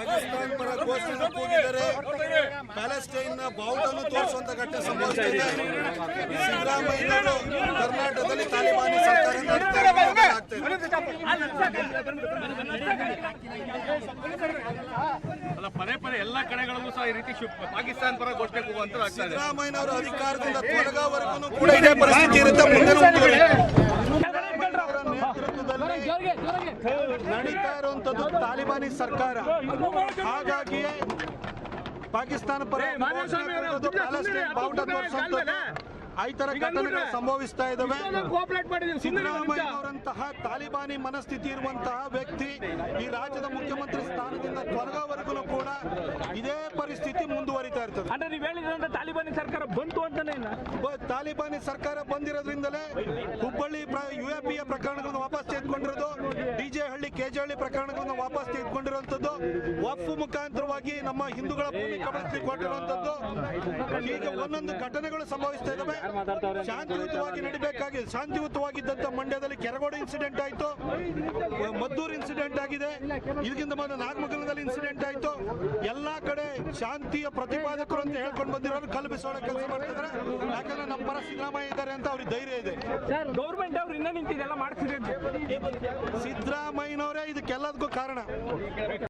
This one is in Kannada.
ಪಾಕಿಸ್ತಾನ ಪರ ಘೋಷಣೆ ಕೂಗಿದರೆ ಪ್ಯಾಲೆಸ್ಟೈನ್ನ ಬಾವುಟನ್ನು ತೋರಿಸುವಂತ ಘಟನೆ ಸಂಭವಿಸಿದೆ. ಸಿದ್ದರಾಮಯ್ಯನವರು ಕರ್ನಾಟಕದಲ್ಲಿ ತಾಲಿಬಾನಿ ಸರ್ಕಾರ ಪದೇ ಪದೇ ಎಲ್ಲ ಕಡೆಗಳಲ್ಲೂ ಸಹ ಈ ರೀತಿ ಪಾಕಿಸ್ತಾನ ಪರ ಘೋಷಣೆ ಕೂಗುವಂತ ಸಿದ್ದರಾಮಯ್ಯನವರು ಅಧಿಕಾರದಿಂದ ತೊಲಗೋವರೆಗೂ ಕೂಡ ಇದೇ ಪರಿಸ್ಥಿತಿ ಇರುತ್ತೆ. ನಡೀತಾ ಇರುವಂತದ್ದು ತಾಲಿಬಾನಿ ಸರ್ಕಾರ. ಹಾಗಾಗಿಯೇ ಪಾಕಿಸ್ತಾನ ಪರ ಬಾವುಟ ತೋರಿಸುವಂತದ್ದು ಈ ತರ ಘಟನೆಗಳು ಸಂಭವಿಸ್ತಾ ಇದ್ದಾವೆ. ಸಿದ್ದರಾಮಯ್ಯನವರಂತಹ ತಾಲಿಬಾನಿ ಮನಸ್ಥಿತಿ ಇರುವಂತಹ ವ್ಯಕ್ತಿ ಈ ರಾಜ್ಯದ ಮುಖ್ಯಮಂತ್ರಿ ಸ್ಥಾನದಿಂದ ತೊಲಗೋವರೆಗೂ ಕೂಡ ಇದೇ ಪರಿಸ್ಥಿತಿ ಮುಂದುವರಿತಾ ಇರ್ತದೆ. ಅಂದ್ರೆ ನೀವು ಹೇಳಿದ್ರಂತ ತಾಲಿಬಾನಿ ಸರ್ಕಾರ ಬಂತು ಅಂತಾನೆ. ತಾಲಿಬಾನಿ ಸರ್ಕಾರ ಬಂದಿರೋದ್ರಿಂದಲೇ ಹುಬ್ಬಳ್ಳಿ UAPA ಪ್ರಕರಣಗಳನ್ನು ವಾಪಸ್ ತೆಗೆದುಕೊಂಡಿರೋದು, DJ ಹಳ್ಳಿ KJ ಹಳ್ಳಿ ಪ್ರಕರಣಗಳನ್ನು ವಾಪಸ್ ತೆಗೆದುಕೊಂಡಿರುವಂತದ್ದು, ವಕ್ಫ್ ಮುಖಾಂತರವಾಗಿ ನಮ್ಮ ಹಿಂದೂಗಳ ಭೂಮಿ ಕಬಳಿಸಲಿಕ್ಕೆ ಕೊಟ್ಟಿರುವಂತದ್ದು, ಹೀಗೆ ಒಂದೊಂದು ಘಟನೆಗಳು ಸಂಭವಿಸ್ತಾ ಇದ್ದಾವೆ. ಶಾಂತಿಯುತವಾಗಿ ನಡೀಬೇಕಾಗಿದೆ. ಶಾಂತಿಯುತವಾಗಿದ್ದಂತ ಮಂಡ್ಯದಲ್ಲಿ ಕೆರಗೋಡು ಇನ್ಸಿಡೆಂಟ್ ಆಯ್ತು, ಮದ್ದೂರು ಇನ್ಸಿಡೆಂಟ್ ಆಗಿದೆ, ಇದಕ್ಕಿಂತ ಮೊದಲು ನಾಗಮಂಗಲದಲ್ಲಿ ಇನ್ಸಿಡೆಂಟ್ ಆಯ್ತು. ಎಲ್ಲಾ ಕಡೆ ಶಾಂತಿಯ ಪ್ರತಿಪಾದಕರು ಅಂತ ಹೇಳ್ಕೊಂಡು ಬಂದಿರೋರು ಕಲ್ಲು ಬಿಸೋಣ ಕೆಲಸ ಮಾಡ್ತಿದ್ದಾರೆ. ಯಾಕಂದ್ರೆ ನಮ್ಮ ಪರ ಸಿದ್ದರಾಮಯ್ಯ ಇದ್ದಾರೆ ಅಂತ ಅವ್ರಿಗೆ ಧೈರ್ಯ ಇದೆ. ಗೌರ್ಮೆಂಟ್ ಅವ್ರು ಇನ್ನ ನಿಂತಿದೆಲ್ಲ ಮಾಡ್ತಿದೆ. ಸಿದ್ದರಾಮಯ್ಯನವರೇ ಇದಕ್ಕೆಲ್ಲದಕ್ಕೂ ಕಾರಣ.